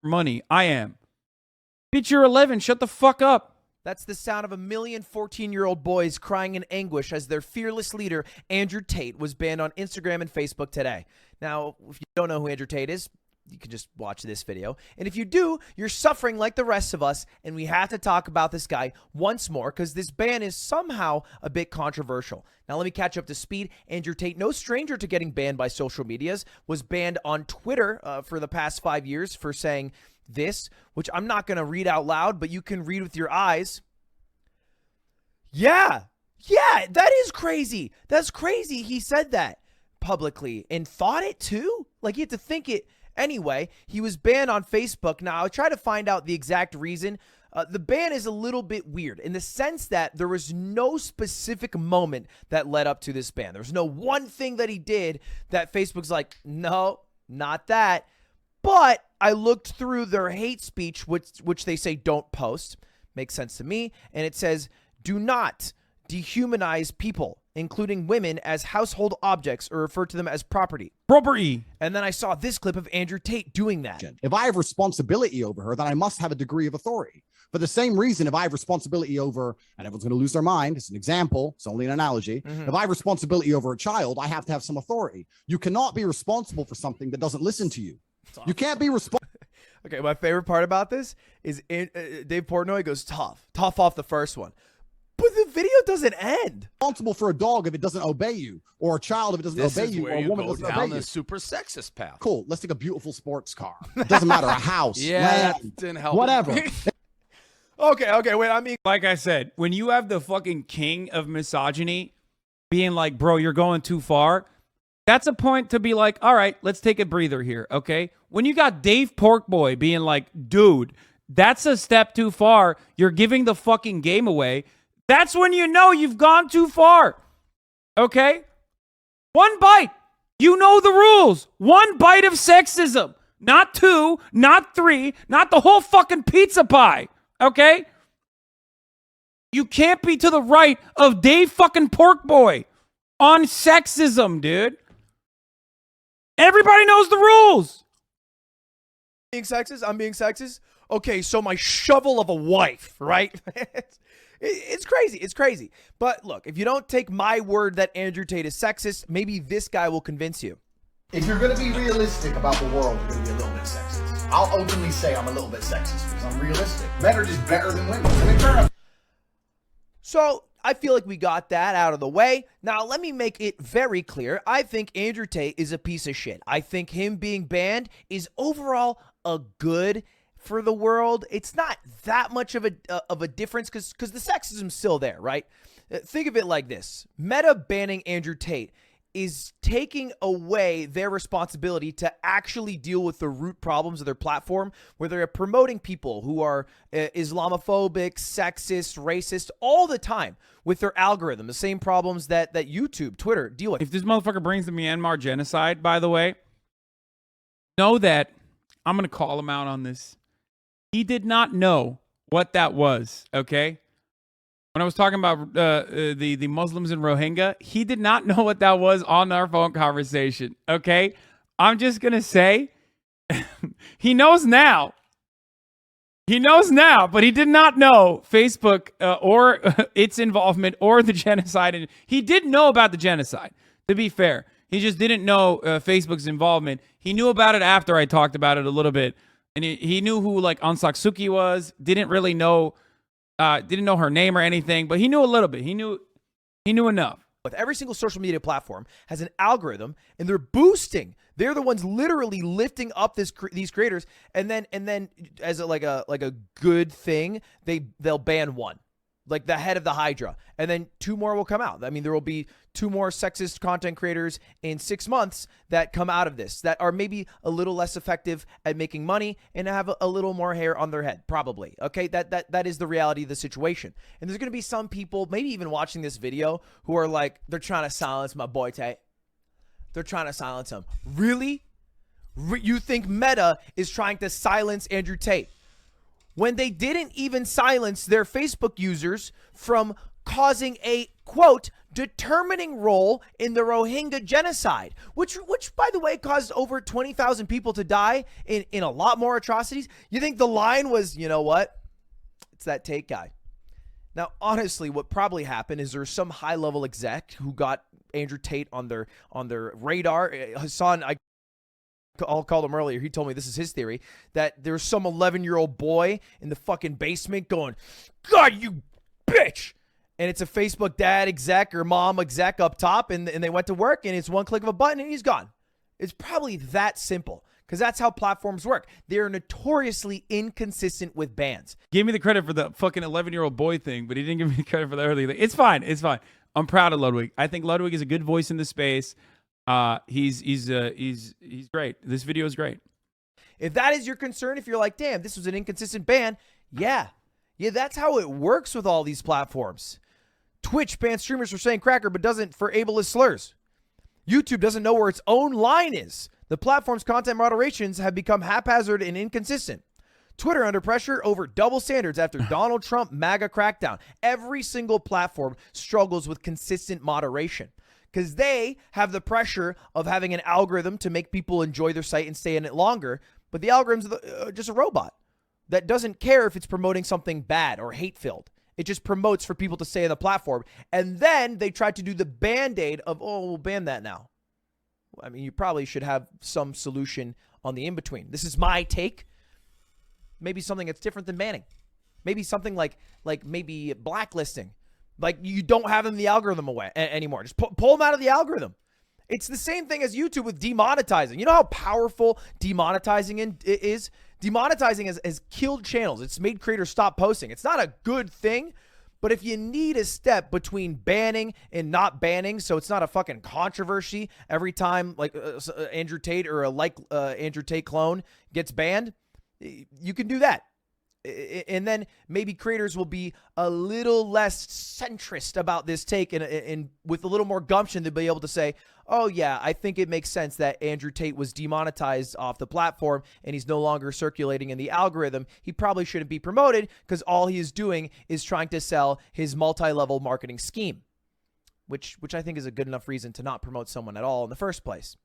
money. I am. Bitch, you're 11. Shut the fuck up. That's the sound of a million 14-year-old boys crying in anguish as their fearless leader, Andrew Tate, was banned on Instagram and Facebook today. Now, if you don't know who Andrew Tate is, you can just watch this video. And if you do, you're suffering like the rest of us, and we have to talk about this guy once more because this ban is somehow a bit controversial. Now, let me catch up to speed. Andrew Tate, no stranger to getting banned by social medias, was banned on Twitter for the past 5 years for saying this, which I'm not going to read out loud, but you can read with your eyes. Yeah, that is crazy. That's crazy. He said that publicly and thought it too. Like, you had to think it. Anyway, he was banned on Facebook. Now, I'll try to find out the exact reason. The ban is a little bit weird in the sense that there was no specific moment that led up to this ban. There was no one thing that he did that Facebook's like, no, not that. But I looked through their hate speech, which they say don't post. Makes sense to me. And it says, do not dehumanize people, including women, as household objects or refer to them as property. Property. And then I saw this clip of Andrew Tate doing that. If I have responsibility over her, then I must have a degree of authority. For the same reason, if I have responsibility over, and everyone's going to lose their mind, it's an example, it's only an analogy. If I have responsibility over a child, I have to have some authority. You cannot be responsible for something that doesn't listen to you. You can't be responsible. Okay, my favorite part about this is Dave Portnoy goes tough off the first one. But the video doesn't end. Responsible for a dog if it doesn't obey you, or a child if it doesn't obey you, or a woman doesn't obey you. Super sexist path. Cool. Let's take a beautiful sports car. It doesn't matter. A house. Yeah, land, that didn't help. whatever. Okay, wait, I mean, Like I said, when you have the fucking king of misogyny being like, bro, you're going too far, that's a point to be like, all right, let's take a breather here, okay? When you got Dave Porkboy being like, dude, that's a step too far, you're giving the fucking game away, that's when you know you've gone too far, okay? One bite. You know the rules. One bite of sexism. Not two, not three, not the whole fucking pizza pie, okay? You can't be to the right of Dave fucking Porkboy on sexism, dude. Everybody knows the rules. being sexist? I'm being sexist? Okay, so my shovel of a wife, right? It's crazy. It's crazy. But look, if you don't take my word that Andrew Tate is sexist, maybe this guy will convince you. If you're going to be realistic about the world, you're going to be a little bit sexist. I'll openly say I'm a little bit sexist because I'm realistic. Men are just better than women. I mean, fair enough. So I feel like we got that out of the way. Now, let me make it very clear. I think Andrew Tate is a piece of shit. I think him being banned is overall a good for the world. It's not that much of a difference because the sexism's still there, right? Think of it like this. Meta banning Andrew Tate is taking away their responsibility to actually deal with the root problems of their platform, where they're promoting people who are Islamophobic, sexist, racist all the time with their algorithm, the same problems that YouTube, Twitter deal with. If this motherfucker brings the Myanmar genocide, by the way, know that I'm going to call him out on this. He did not know what that was, okay? When I was talking about the Muslims in Rohingya, he did not know what that was on our phone conversation, okay? I'm just going to say he knows now. He knows now, but he did not know Facebook or its involvement or the genocide. And he did know about the genocide, to be fair. He just didn't know Facebook's involvement. He knew about it after I talked about it a little bit. And he knew who like Aung San Suu Kyi was, didn't really know, didn't know her name or anything, but he knew a little bit. He knew enough. With every single social media platform has an algorithm, and they're boosting. They're the ones literally lifting up these creators, and then as like a good thing, they'll ban one, like the head of the Hydra, and then two more will come out. I mean, there will be two more sexist content creators in 6 months that come out of this that are maybe a little less effective at making money and have a little more hair on their head, probably. Okay, that is the reality of the situation. And there's going to be some people, maybe even watching this video, who are like, they're trying to silence my boy Tate. They're trying to silence him. Really? You think Meta is trying to silence Andrew Tate when they didn't even silence their Facebook users from causing a, quote, determining role in the Rohingya genocide, which by the way caused over 20,000 people to die in a lot more atrocities. You think the line was, you know what? It's that Tate guy. Now, honestly, what probably happened is there's some high-level exec who got Andrew Tate on their radar. Hasan, I'll call him earlier. He told me this is his theory, that there's some 11-year-old boy in the fucking basement going, "God, you bitch!" And it's a Facebook dad exec or mom exec up top, and they went to work, and it's one click of a button, and he's gone. It's probably that simple, because that's how platforms work. They're notoriously inconsistent with bans. Gave me the credit for the fucking 11-year-old boy thing, but he didn't give me the credit for the early thing. It's fine. It's fine. I'm proud of Ludwig. I think Ludwig is a good voice in the space. He's great. This video is great. If that is your concern, if you're like, damn, this was an inconsistent ban, yeah, that's how it works with all these platforms. Twitch bans streamers for saying cracker, but doesn't for ableist slurs. YouTube doesn't know where its own line is. The platform's content moderations have become haphazard and inconsistent. Twitter under pressure over double standards after Donald Trump MAGA crackdown. Every single platform struggles with consistent moderation, because they have the pressure of having an algorithm to make people enjoy their site and stay in it longer. But the algorithm's just a robot that doesn't care if it's promoting something bad or hate-filled. It just promotes for people to stay on the platform. And then they try to do the Band-Aid of, oh, we'll ban that now. I mean, you probably should have some solution on the in-between. This is my take. Maybe something that's different than banning. Maybe something like maybe blacklisting. Like, you don't have them in the algorithm anymore. Just pull them out of the algorithm. It's the same thing as YouTube with demonetizing. You know how powerful demonetizing is? Demonetizing has killed channels. It's made creators stop posting. It's not a good thing, but if you need a step between banning and not banning, so it's not a fucking controversy every time like Andrew Tate or Andrew Tate clone gets banned, you can do that. And then maybe creators will be a little less centrist about this take, and with a little more gumption, they'll be able to say, oh yeah, I think it makes sense that Andrew Tate was demonetized off the platform and he's no longer circulating in the algorithm. He probably shouldn't be promoted because all he is doing is trying to sell his multi-level marketing scheme, which I think is a good enough reason to not promote someone at all in the first place.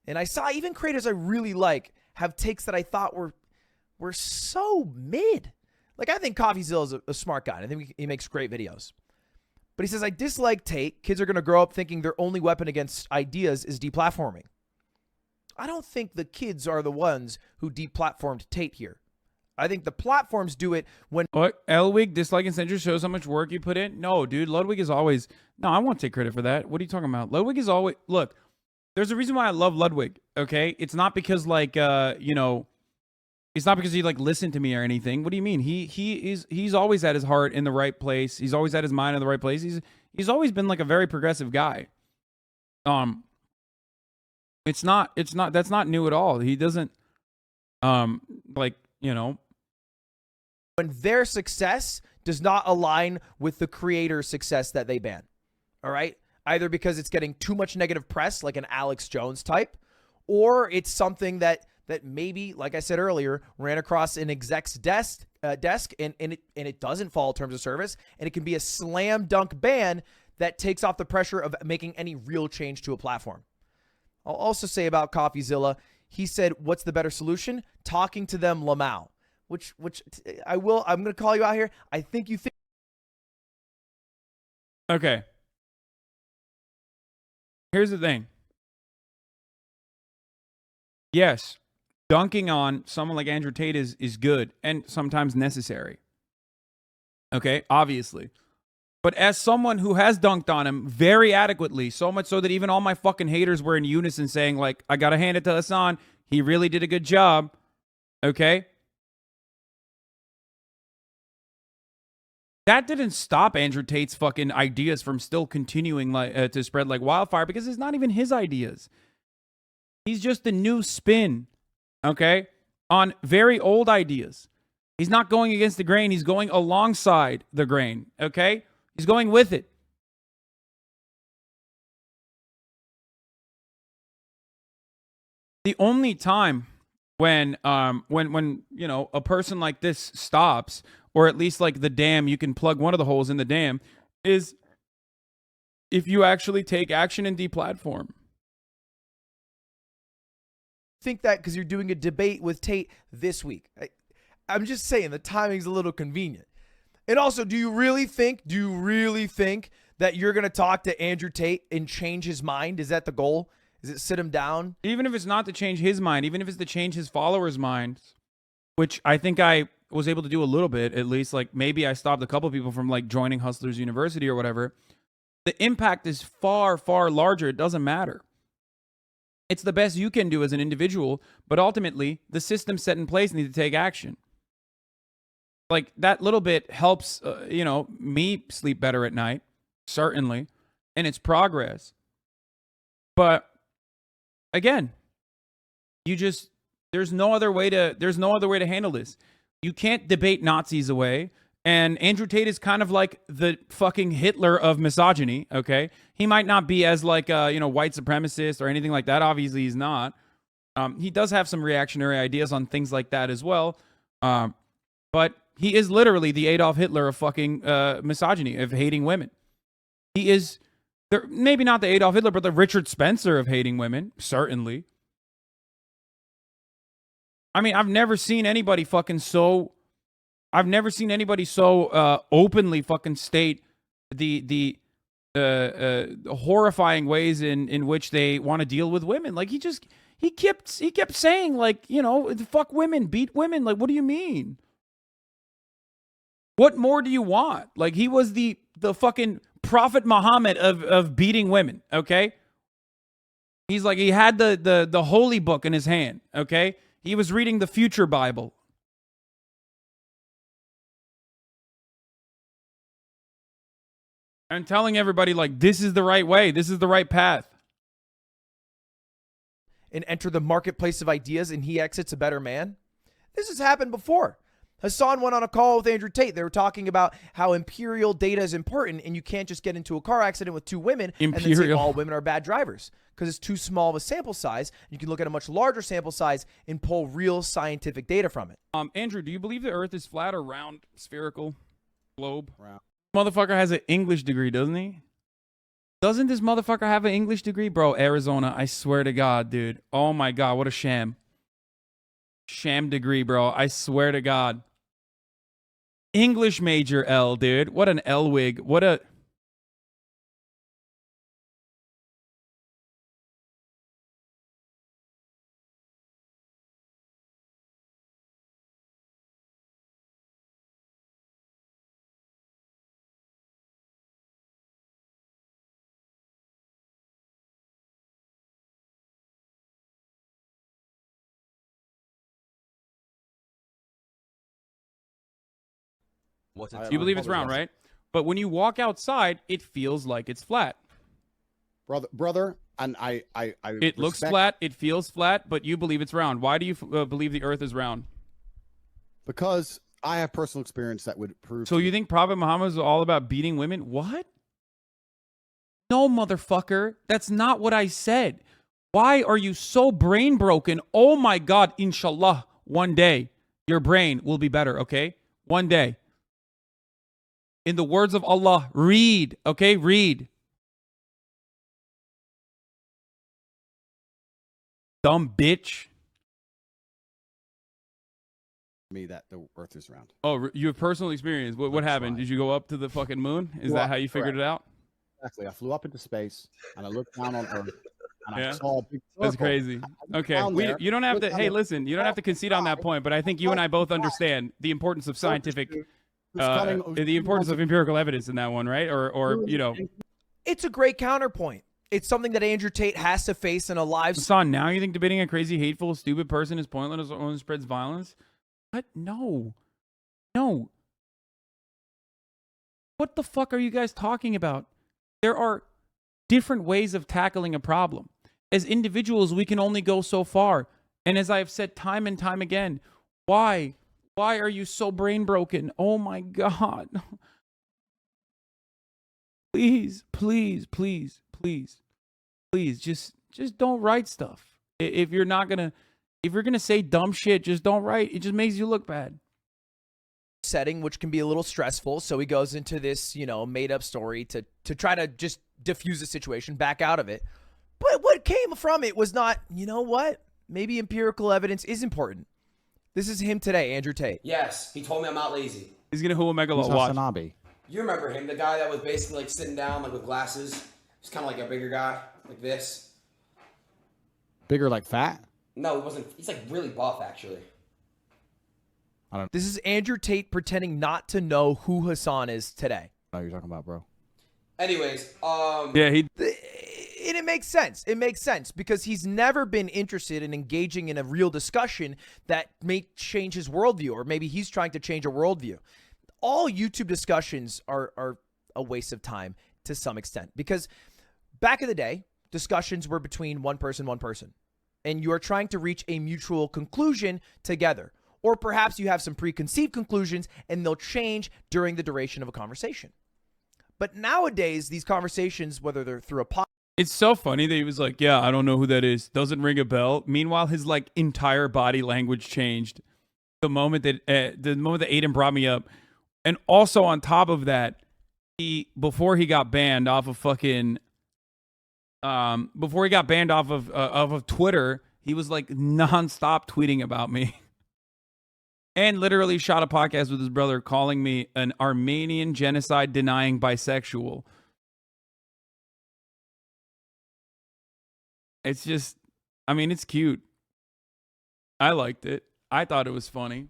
And I saw even creators I really like have takes that I thought were so mid. Like, I think CoffeeZilla is a smart guy. I think he makes great videos. But he says, I dislike Tate. Kids are going to grow up thinking their only weapon against ideas is deplatforming. I don't think the kids are the ones who deplatformed Tate here. I think the platforms do it when... What? Ludwig, dislike and censor shows how much work you put in? No, dude. Ludwig is always... No, I won't take credit for that. What are you talking about? Ludwig is always... Look, there's a reason why I love Ludwig, okay? It's not because, like, you know... It's not because he like listened to me or anything. What do you mean? He's always had his heart in the right place. He's always had his mind in the right place. He's always been like a very progressive guy. That's not new at all. He doesn't like, you know, when their success does not align with the creator's success that they ban. All right? Either because it's getting too much negative press like an Alex Jones type, or it's something that maybe, like I said earlier, ran across an exec's desk and it doesn't follow terms of service, and it can be a slam dunk ban that takes off the pressure of making any real change to a platform. I'll also say about CoffeeZilla, he said, what's the better solution? Talking to them Lamau, which I'm going to call you out here. I think you think. Okay. Here's the thing. Yes. Dunking on someone like Andrew Tate is good and sometimes necessary. Okay, obviously. But as someone who has dunked on him very adequately, so much so that even all my fucking haters were in unison saying, like, I gotta hand it to Hasan, he really did a good job. Okay? That didn't stop Andrew Tate's fucking ideas from still continuing like to spread like wildfire, because it's not even his ideas. He's just a new spin. Okay, on very old ideas. He's not going against the grain. He's going alongside the grain. Okay, he's going with it. The only time when you know a person like this stops, or at least like the dam, you can plug one of the holes in the dam, is if you actually take action and deplatform. Think that because you're doing a debate with Tate this week. I'm just saying the timing's a little convenient. And also, do you really think that you're going to talk to Andrew Tate and change his mind? Is that the goal? Is it sit him down? Even if it's not to change his mind, even if it's to change his followers' minds, which I think I was able to do a little bit, at least. Like maybe I stopped a couple people from like joining Hustlers University or whatever. The impact is far, far larger. It doesn't matter. It's the best you can do as an individual, but ultimately the system set in place needs to take action. Like that little bit helps, me sleep better at night, certainly, and it's progress. But again, there's no other way to handle this. You can't debate Nazis away. And Andrew Tate is kind of like the fucking Hitler of misogyny, okay? He might not be as like white supremacist or anything like that. Obviously, he's not. He does have some reactionary ideas on things like that as well. But he is literally the Adolf Hitler of fucking misogyny, of hating women. He is, maybe not the Adolf Hitler, but the Richard Spencer of hating women, certainly. I mean, I've never seen anybody so openly fucking state the horrifying ways in which they want to deal with women. Like he kept saying like, fuck women, beat women. Like, what do you mean? What more do you want? Like he was the fucking Prophet Muhammad of beating women. Okay. He's like, he had the holy book in his hand. Okay. He was reading the future Bible. And telling everybody, like, this is the right way. This is the right path. And enter the marketplace of ideas and he exits a better man. This has happened before. Hasan went on a call with Andrew Tate. They were talking about how imperial data is important and you can't just get into a car accident with two women and then say all women are bad drivers because it's too small of a sample size. You can look at a much larger sample size and pull real scientific data from it. Andrew, do you believe the Earth is flat or round, spherical, globe? Round. Motherfucker has an English degree, doesn't he? Doesn't this motherfucker have an English degree? Bro, Arizona, I swear to God, dude. Oh my God, what a sham. Sham degree, bro. I swear to God. English major L, dude. What an L wig. What a... You believe it's round, right? But when you walk outside, it feels like it's flat. Brother, and I it looks flat, it feels flat, but you believe it's round. Why do you believe the Earth is round? Because I have personal experience that would prove. So you think Prophet Muhammad is all about beating women? What? No, motherfucker. That's not what I said. Why are you so brain broken? Oh my God, inshallah, one day your brain will be better, okay? One day. In the words of Allah, read, okay? Read. Dumb bitch. Me that the Earth is round. Oh, you have personal experience. What happened? Did you go up to the fucking moon? Is that how you figured it out? Exactly. I flew up into space and I looked down on Earth and Yeah. I saw a big circle. That's crazy. Okay, you don't have to. Hey, listen, you don't have to concede on that point, but I think you and I both understand the importance of scientific, the importance of empirical evidence in that one, right? Or It's a great counterpoint. It's something that Andrew Tate has to face in a live. Son, now you think debating a crazy, hateful, stupid person is pointless or only spreads violence? What? No. What the fuck are you guys talking about? There are different ways of tackling a problem. As individuals, we can only go so far. And as I've said time and time again, why? Why are you so brain broken? Oh my God. Please, just don't write stuff. If you're gonna say dumb shit, just don't write. It just makes you look bad. Setting, which can be a little stressful, so he goes into this made up story to try to just diffuse the situation, back out of it. But what came from it was not, you know what? Maybe empirical evidence is important. This is him today, Andrew Tate. Yes, he told me I'm not lazy. He's gonna who Omega Who's watch. HasanAbi? You remember him, the guy that was basically like sitting down like with glasses. He's kind of like a bigger guy, like this. Bigger, like fat? No, he wasn't. He's like really buff, actually. This is Andrew Tate pretending not to know who Hasan is today. I know you're talking about, bro. Anyways, Yeah, he. And it makes sense. It makes sense because he's never been interested in engaging in a real discussion that may change his worldview, or maybe he's trying to change a worldview. All YouTube discussions are a waste of time to some extent, because back in the day, discussions were between one person, and you are trying to reach a mutual conclusion together. Or perhaps you have some preconceived conclusions and they'll change during the duration of a conversation. But nowadays, these conversations, whether they're through a podcast, It's so funny that he was like, "Yeah, I don't know who that is. Doesn't ring a bell." Meanwhile, his like entire body language changed the moment that Aiden brought me up, and also on top of that, before he got banned off of Twitter, he was like nonstop tweeting about me, and literally shot a podcast with his brother calling me an Armenian genocide denying bisexual. It's just, I mean, it's cute. I liked it. I thought it was funny.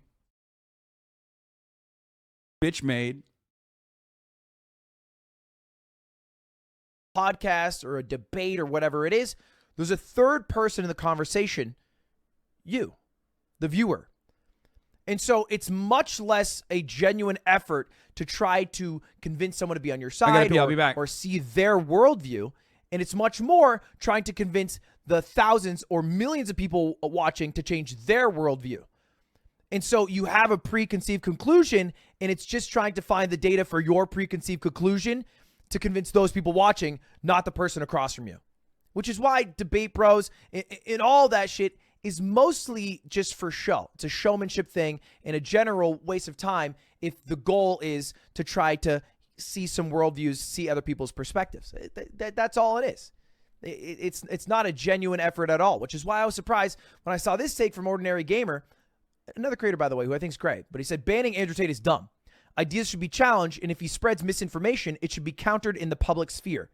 Bitch made. podcast or a debate or whatever it is, there's a third person in the conversation, you, the viewer. And so it's much less a genuine effort to try to convince someone to be on your side I'll be back. or see their worldview. And it's much more trying to convince the thousands or millions of people watching to change their worldview. And so you have a preconceived conclusion, and it's just trying to find the data for your preconceived conclusion to convince those people watching, not the person across from you. Which is why Debate Bros and all that shit is mostly just for show. It's a showmanship thing and a general waste of time if the goal is to try to see some worldviews, see other people's perspectives. That's all it is. It's not a genuine effort at all, which is why I was surprised when I saw this take from Ordinary Gamer, another creator, by the way, who I think is great. But he said, banning Andrew Tate is dumb. Ideas should be challenged, and if he spreads misinformation, it should be countered in the public sphere.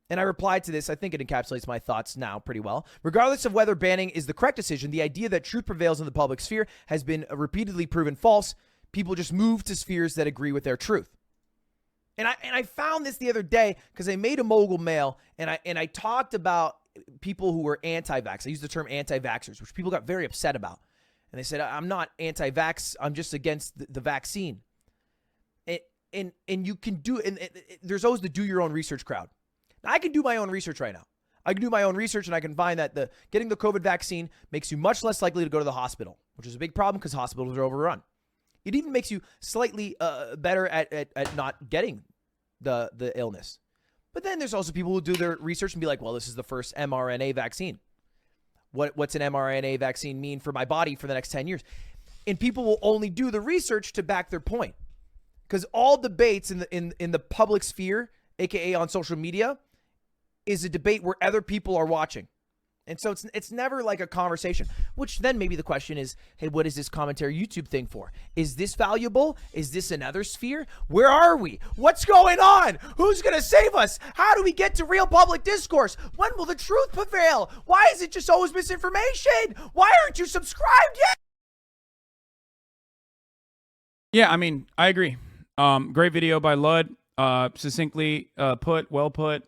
And I replied to this. I think it encapsulates my thoughts now pretty well. Regardless of whether banning is the correct decision, the idea that truth prevails in the public sphere has been repeatedly proven false. People just move to spheres that agree with their truth. And I found this the other day because I made a Mogul Mail, and I talked about people who were anti-vax. I used the term anti-vaxxers, which people got very upset about. And they said, I'm not anti-vax. I'm just against the vaccine. And you can do, and there's always the do your own research crowd. Now, I can do my own research right now. I can do my own research, and I can find that getting the COVID vaccine makes you much less likely to go to the hospital, which is a big problem because hospitals are overrun. It even makes you slightly better at not getting the illness. But then there's also people who do their research and be like, well, this is the first mRNA vaccine. What's an mRNA vaccine mean for my body for the next 10 years? And people will only do the research to back their point. Because all debates in the public sphere, aka on social media, is a debate where other people are watching. And so it's never like a conversation, which then maybe the question is, hey, what is this commentary YouTube thing for? Is this valuable? Is this another sphere? Where are we? What's going on? Who's going to save us? How do we get to real public discourse? When will the truth prevail? Why is it just always misinformation? Why aren't you subscribed yet? Yeah, I mean, I agree. Great video by Lud. Succinctly put, well put.